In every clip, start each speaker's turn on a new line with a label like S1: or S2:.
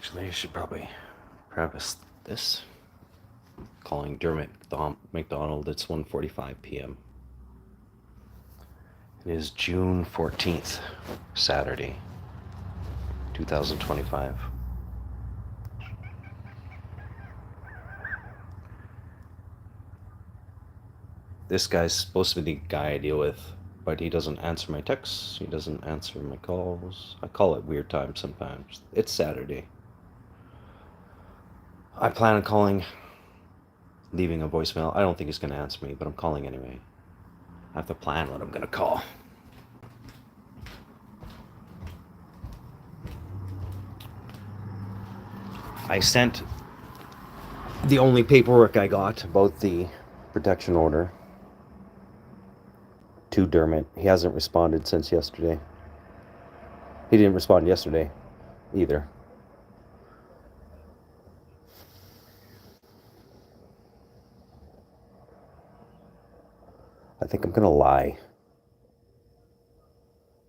S1: Actually, I should probably preface this. Calling Dermot McDonald. It's 1:45 p.m. It is June 14th, Saturday, 2025. This guy's supposed to be the guy I deal with, but he doesn't answer my texts. He doesn't answer my calls. I call at weird times sometimes. It's Saturday. I plan on calling, leaving a voicemail. I don't think he's going to answer me, but I'm calling anyway. I have to plan what I'm going to call. I sent the only paperwork I got about the protection order to Dermot. He hasn't responded since yesterday. He didn't respond yesterday either. I think I'm going to lie.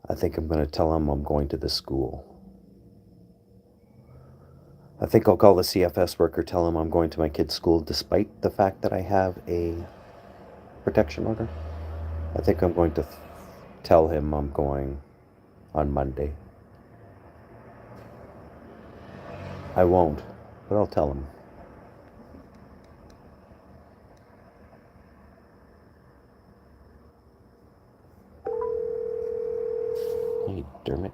S1: I think I'm going to tell him I'm going to the school. I think I'll call the CFS worker, tell him I'm going to my kid's school despite the fact that I have a protection order. I think I'm going to tell him I'm going on Monday. I won't, but I'll tell him. Hey, Dermot.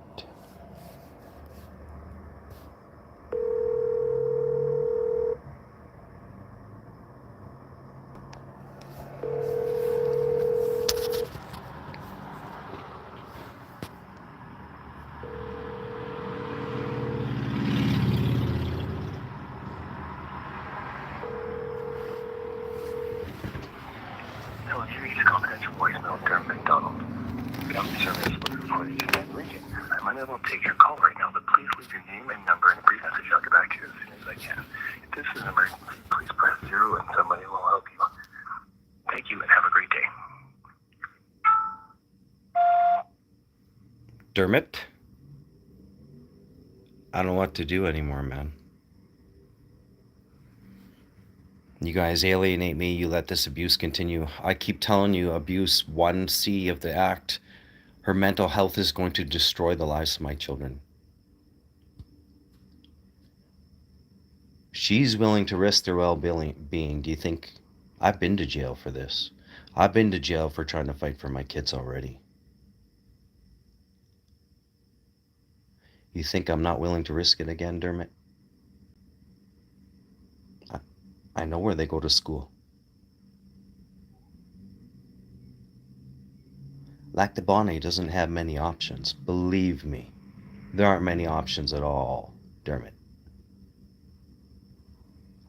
S2: Hello, you reached confidential voicemail, Dermot McDonald. Family service was reported to that region. I'm unable to take your call right now, but please leave your name and number and a brief message. I'll get back to you as soon as I can. If this is an emergency, please press 0 and somebody will help you. Thank you and have a great day.
S1: Dermot? I don't know what to do anymore, man. You guys alienate me. You let this abuse continue. I keep telling you, abuse 1C of the act. Her mental health is going to destroy the lives of my children. She's willing to risk their well-being. Do you think I've been to jail for this? I've been to jail for trying to fight for my kids already. You think I'm not willing to risk it again, Dermot? I know where they go to school. Lac de Bonnet doesn't have many options. Believe me, there aren't many options at all, Dermot.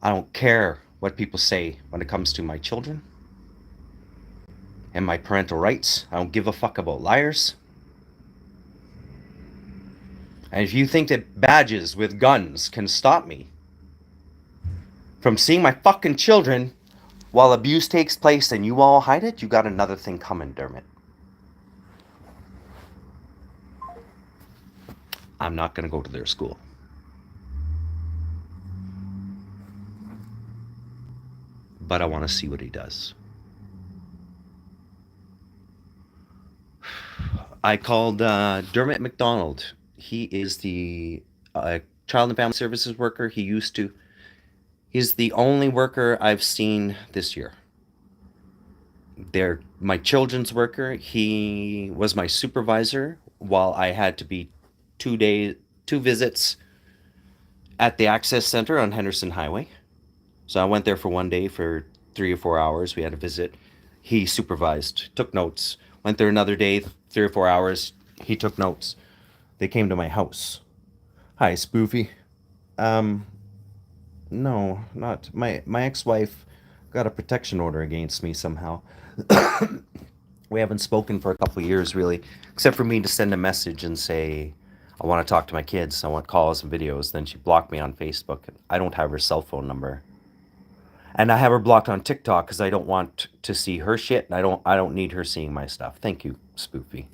S1: I don't care what people say when it comes to my children and my parental rights. I don't give a fuck about liars. And if you think that badges with guns can stop me from seeing my fucking children while abuse takes place and you all hide it, you got another thing coming, Dermot. I'm not going to go to their school. But I want to see what he does. I called Dermot McDonald. He is the Child and Family Services worker. He's the only worker I've seen this year. They're my children's worker. He was my supervisor while I had to be 2 visits at the Access Center on Henderson Highway. So I went there for 1 day for 3 or 4 hours. We had a visit. He supervised, took notes. Went there another day, 3 or 4 hours. He took notes. They came to my house. Hi, Spoofy. No, not my ex-wife got a protection order against me somehow. We haven't spoken for a couple of years, really, except for me to send a message and say, I want to talk to my kids. I want calls and videos. Then she blocked me on Facebook. I don't have her cell phone number. And I have her blocked on TikTok because I don't want to see her shit, and I don't need her seeing my stuff. Thank you, Spoofy.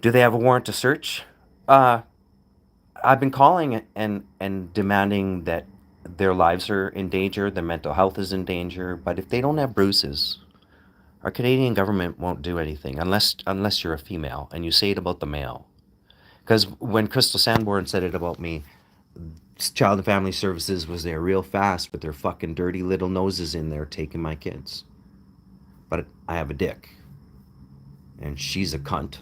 S1: Do they have a warrant to search? I've been calling and demanding that their lives are in danger, their mental health is in danger. But if they don't have bruises, our Canadian government won't do anything unless you're a female and you say it about the male. Because when Crystal Sanborn said it about me, Child and Family Services was there real fast with their fucking dirty little noses in there taking my kids. But I have a dick, and she's a cunt.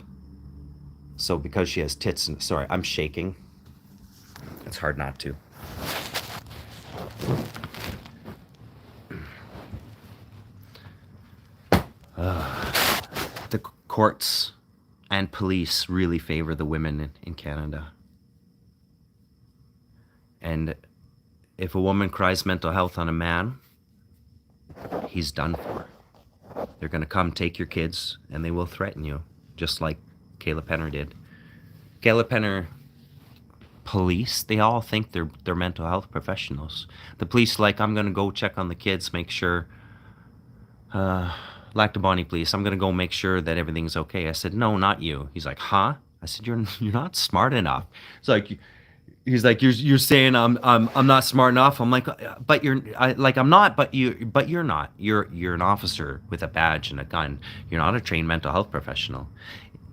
S1: So because she has tits and sorry, I'm shaking. It's hard not to. The courts and police really favor the women in Canada. And if a woman cries mental health on a man, he's done for. They're going to come take your kids and they will threaten you, just like Kayla Penner did. Kayla Penner police, they all think they're mental health professionals. The police like, I'm going to go check on the kids, make sure Lactabani police, I'm gonna go make sure that everything's okay. I said, no, not you. He's like, huh? I said, you're not smart enough. It's like, he's like, you're saying I'm not smart enough. I'm like, but I'm not, but you're not. You're an officer with a badge and a gun. You're not a trained mental health professional.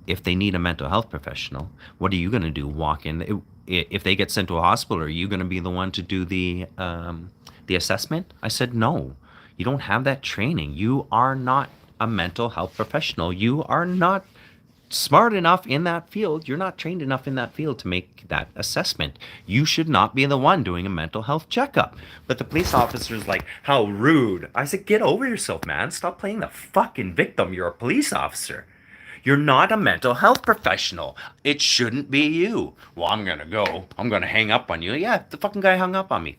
S1: If they need a mental health professional, what are you gonna do? Walk in? If they get sent to a hospital, are you gonna be the one to do the assessment? I said, no. You don't have that training. You are not a mental health professional. You are not smart enough in that field. You're not trained enough in that field to make that assessment. You should not be the one doing a mental health checkup. But the police officer's like, how rude. I said, get over yourself, man. Stop playing the fucking victim. You're a police officer. You're not a mental health professional. It shouldn't be you. Well, I'm going to go. I'm going to hang up on you. Yeah, the fucking guy hung up on me.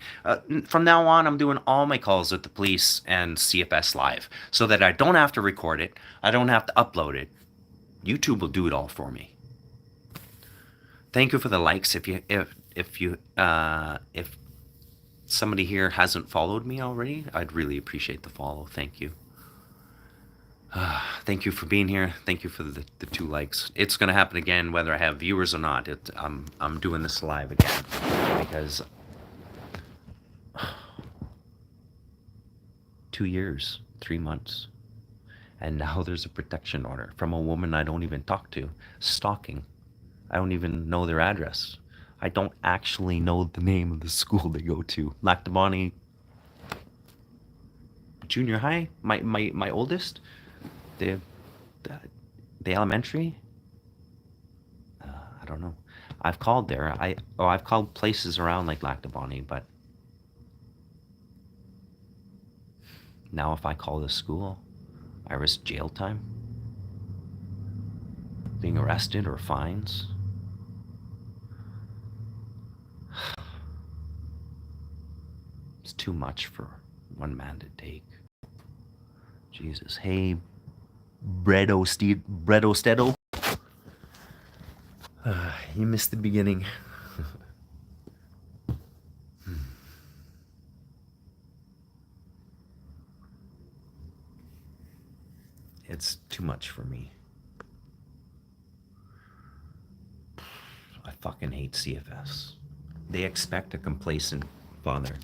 S1: From now on, I'm doing all my calls with the police and CFS Live so that I don't have to record it. I don't have to upload it. YouTube will do it all for me. Thank you for the likes. If somebody here hasn't followed me already, I'd really appreciate the follow. Thank you. Thank you for being here. Thank you for the 2 likes. It's going to happen again whether I have viewers or not. I'm doing this live again because 2 years, 3 months, and now there's a protection order from a woman I don't even talk to. Stalking. I don't even know their address. I don't actually know the name of the school they go to. Lactabani Junior High, my oldest. The elementary? I don't know. I've called there. I've called places around like Lactabani, but now if I call the school, I risk jail time, being arrested or fines. It's too much for one man to take. Jesus. Hey, Bredo Stedo. You missed the beginning. It's too much for me. I fucking hate CFS. They expect a complacent father.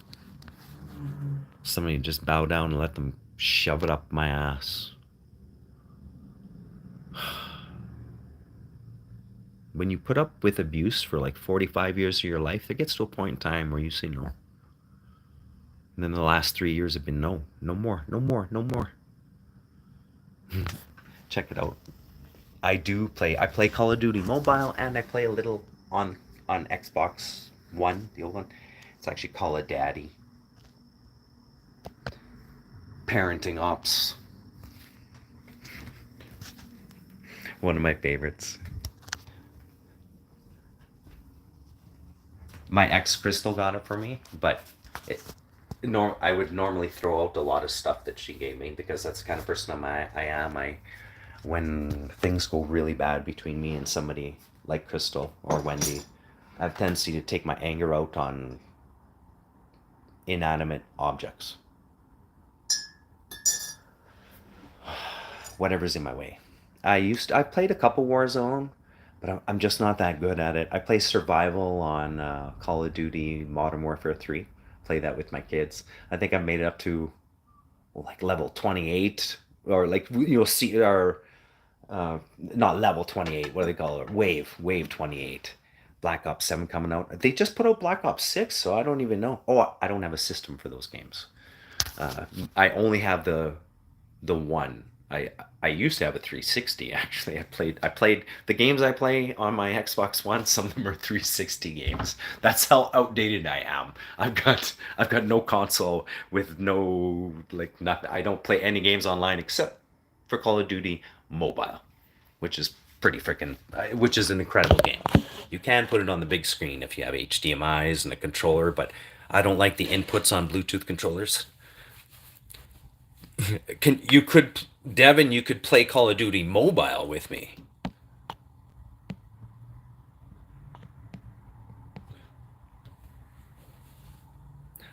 S1: Somebody just bow down and let them shove it up my ass. When you put up with abuse for like 45 years of your life, it gets to a point in time where you say no. And then the last 3 years have been no more. Check it out. I play Call of Duty Mobile, and I play a little on Xbox One, the old one. It's actually Call of Daddy. Parenting ops. One of my favorites. My ex Crystal got it for me, but I would normally throw out a lot of stuff that she gave me because that's the kind of person I am. When things go really bad between me and somebody like Crystal or Wendy, I have a tendency to take my anger out on inanimate objects. Whatever's in my way. I played a couple Warzone. but I'm just not that good at it. I play survival on Call of Duty Modern Warfare 3. Play that with my kids. I think I've made it up to like level 28, or like you'll see, or not level 28. What do they call it? Wave 28. Black Ops 7 coming out. They just put out Black Ops 6, so I don't even know. Oh, I don't have a system for those games. I only have the one. I used to have a 360 actually. I played the games I play on my Xbox One. Some of them are 360 games. That's how outdated I am. I've got no console with no like nothing. I don't play any games online except for Call of Duty Mobile, which is pretty freaking which is an incredible game. You can put it on the big screen if you have HDMI's and a controller, but I don't like the inputs on Bluetooth controllers. Can you could Devin, you could play Call of Duty Mobile with me.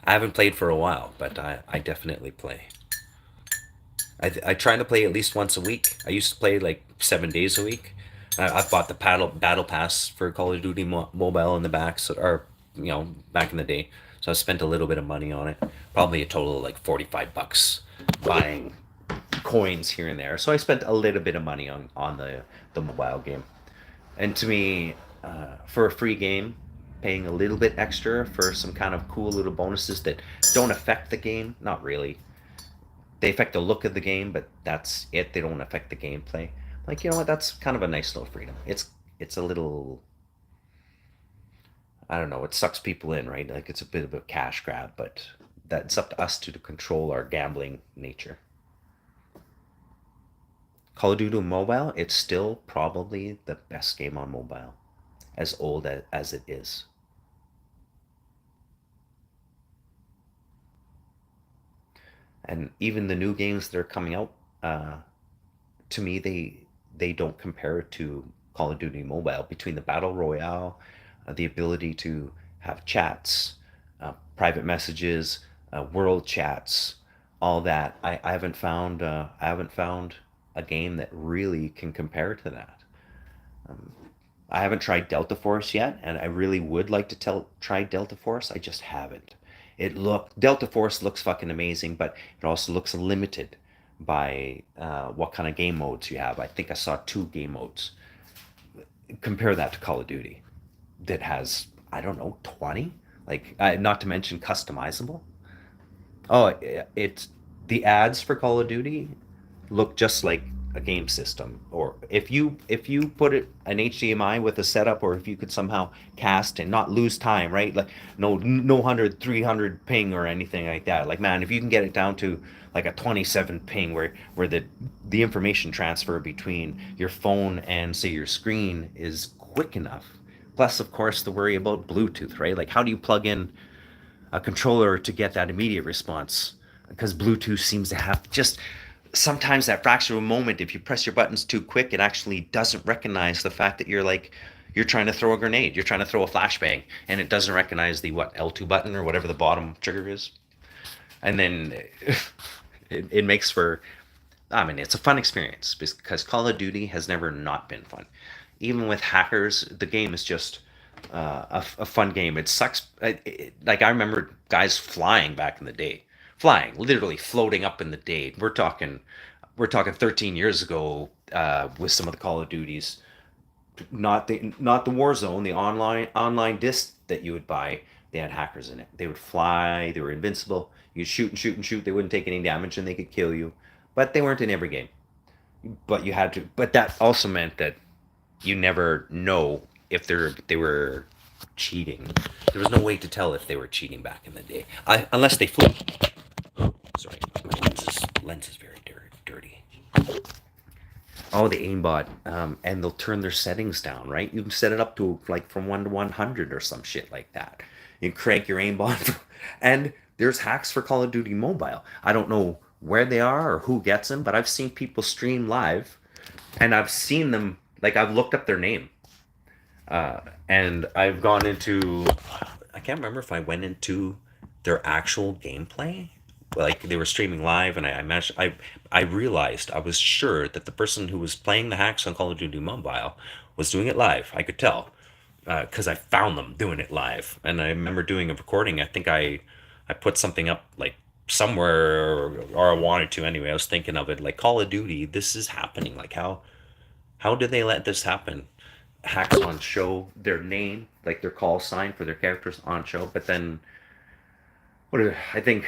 S1: I haven't played for a while, but I definitely play. I try to play at least once a week. I used to play like 7 days a week. I've bought the battle pass for Call of Duty Mobile in the back, so, or back in the day. So I spent a little bit of money on it, probably a total of like $45 buying coins here and there. So I spent a little bit of money on the mobile game. And to me, for a free game, paying a little bit extra for some kind of cool little bonuses that don't affect the game, not really. They affect the look of the game, but that's it. They don't affect the gameplay. Like, you know what? That's kind of a nice little freedom. It's a little, I don't know. It sucks people in, right? Like it's a bit of a cash grab, but that's up to us to control our gambling nature. Call of Duty Mobile, it's still probably the best game on mobile, as old as it is. And even the new games that are coming out, uh, to me, they don't compare to Call of Duty Mobile. Between the battle royale, the ability to have chats, private messages, world chats, all that, I haven't found a game that really can compare to that. I haven't tried Delta Force yet, and I really would like to try Delta Force. I just haven't. Delta Force looks fucking amazing, but it also looks limited by what kind of game modes you have. I think I saw two game modes. Compare that to Call of Duty, that has, I don't know, 20. Like, not to mention customizable. Oh, it's the ads for Call of Duty look just like a game system. Or if you put it an HDMI with a setup, or if you could somehow cast and not lose time, right? Like no 100 300 ping or anything like that. Like, man, if you can get it down to like a 27 ping, where the information transfer between your phone and say your screen is quick enough. Plus, of course, the worry about Bluetooth, right? Like, how do you plug in a controller to get that immediate response? Because Bluetooth seems to have just sometimes that fraction of a moment, if you press your buttons too quick, it actually doesn't recognize the fact that you're trying to throw a grenade, you're trying to throw a flashbang, and it doesn't recognize the what L2 button or whatever the bottom trigger is. And then it makes for, I mean, it's a fun experience because Call of Duty has never not been fun. Even with hackers, the game is just a fun game. It sucks. Like, I remember guys flying back in the day, flying, literally floating up in the day. We're talking 13 years ago, with some of the Call of Duties, not the war zone, the online disc that you would buy. They had hackers in it. They would fly. They were invincible. You'd shoot and shoot and shoot. They wouldn't take any damage, and they could kill you. But they weren't in every game. But you had to. But that also meant that you never know if they were cheating. There was no way to tell if they were cheating back in the day, unless they flew. Sorry, my lens is very dirty. Oh, the aimbot, and they'll turn their settings down, right? You can set it up to like from 1 to 100 or some shit like that. You crank your aimbot, and there's hacks for Call of Duty Mobile. I don't know where they are or who gets them, but I've seen people stream live, and I've seen them. Like, I've looked up their name, and I've gone into. I can't remember if I went into their actual gameplay, like they were streaming live, and I realized, I was sure that the person who was playing the hacks on Call of Duty Mobile was doing it live. I could tell because I found them doing it live, and I remember doing a recording. I think I put something up like somewhere, or I wanted to anyway. I was thinking of it like Call of Duty. This is happening. Like how did they let this happen? Hacks on show their name, like their call sign for their characters on show, but then I think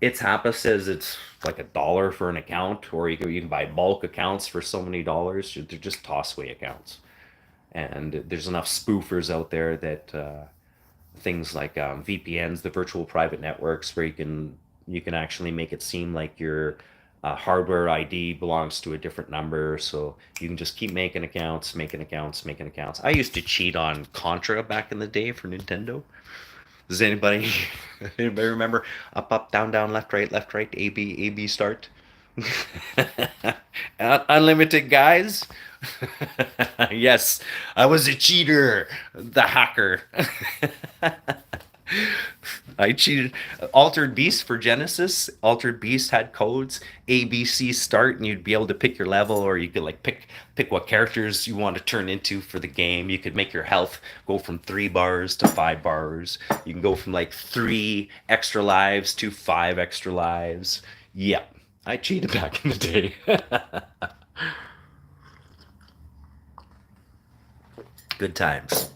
S1: it's Happa says it's like $1 for an account, or you can buy bulk accounts for so many dollars. They're just tossaway accounts, and there's enough spoofers out there that things like VPNs, the virtual private networks, where you can actually make it seem like your hardware ID belongs to a different number, so you can just keep making accounts, making accounts, making accounts. I used to cheat on Contra back in the day for Nintendo. Does anybody remember up down down left right A B start? Unlimited guys. Yes, I was a cheater, the hacker. I cheated. Altered Beast for Genesis. Altered Beast had codes A, B, C start, and you'd be able to pick your level, or you could like pick what characters you want to turn into for the game. You could make your health go from 3 bars to 5 bars. You can go from like 3 extra lives to 5 extra lives. Yeah, I cheated back in the day. Good times.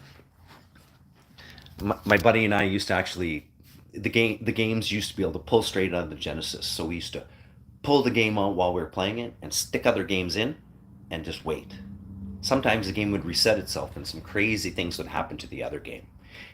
S1: My buddy and I used to actually the games used to be able to pull straight out of the Genesis. So we used to pull the game out while we were playing it and stick other games in and just wait. Sometimes the game would reset itself and some crazy things would happen to the other game.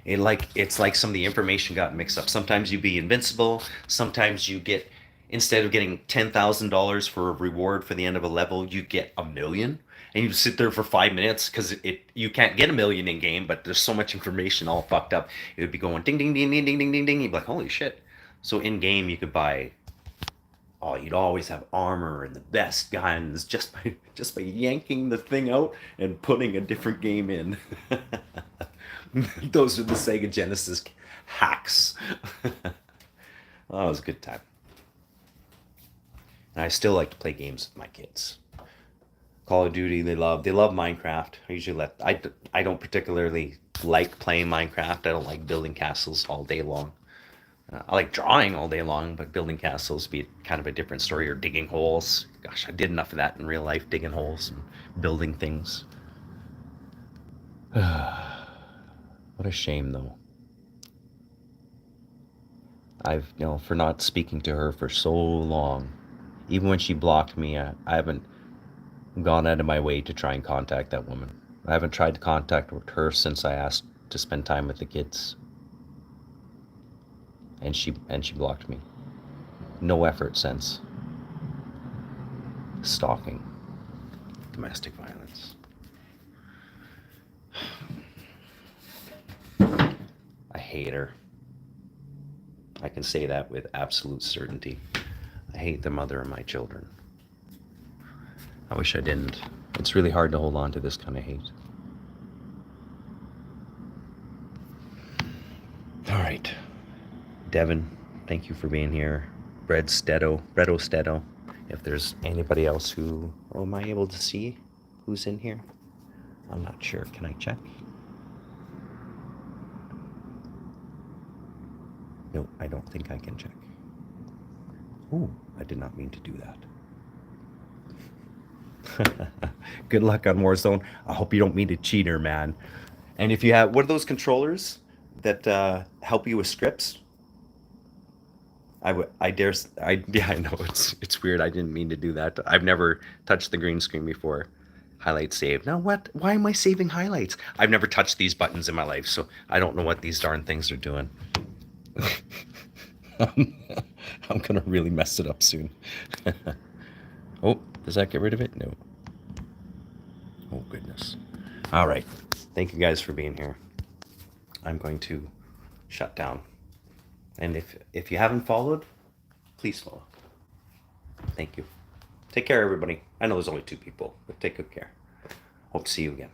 S1: It's like some of the information got mixed up. Sometimes you'd be invincible. Sometimes you get instead of getting $10,000 for a reward for the end of a level, you get 1 million, and you sit there for 5 minutes because it you can't get 1 million in game, but there's so much information all fucked up. It would be going ding ding ding ding ding ding ding ding. You'd be like, holy shit! So in game you could buy. Oh, you'd always have armor and the best guns just by yanking the thing out and putting a different game in. Those are the Sega Genesis hacks. Oh, it was a good time. And I still like to play games with my kids. Call of Duty, they love Minecraft. I don't particularly like playing Minecraft. I don't like building castles all day long. I like drawing all day long, but building castles be kind of a different story. Or digging holes. Gosh, I did enough of that in real life, digging holes and building things. What a shame, though. For not speaking to her for so long. Even when she blocked me, I haven't gone out of my way to try and contact that woman. I haven't tried to contact her since I asked to spend time with the kids. And she blocked me. No effort since. Stalking. Domestic violence. I hate her. I can say that with absolute certainty. I hate the mother of my children. I wish I didn't. It's really hard to hold on to this kind of hate. All right. Devin, thank you for being here. Brett Stedo. If there's anybody else who... Oh, am I able to see who's in here? I'm not sure. Can I check? No, I don't think I can check. Oh, I did not mean to do that. Good luck on Warzone. I hope you don't mean to cheat her, man. And if you have... What are those controllers that help you with scripts? Yeah, I know it's weird. I didn't mean to do that. I've never touched the green screen before. Highlight save. Now what? Why am I saving highlights? I've never touched these buttons in my life, so I don't know what these darn things are doing. I'm gonna really mess it up soon. Oh, does that get rid of it? No. Oh goodness. All right. Thank you guys for being here. I'm going to shut down. And if you haven't followed, please follow. Thank you. Take care, everybody. I know there's only 2 people, but take good care. Hope to see you again.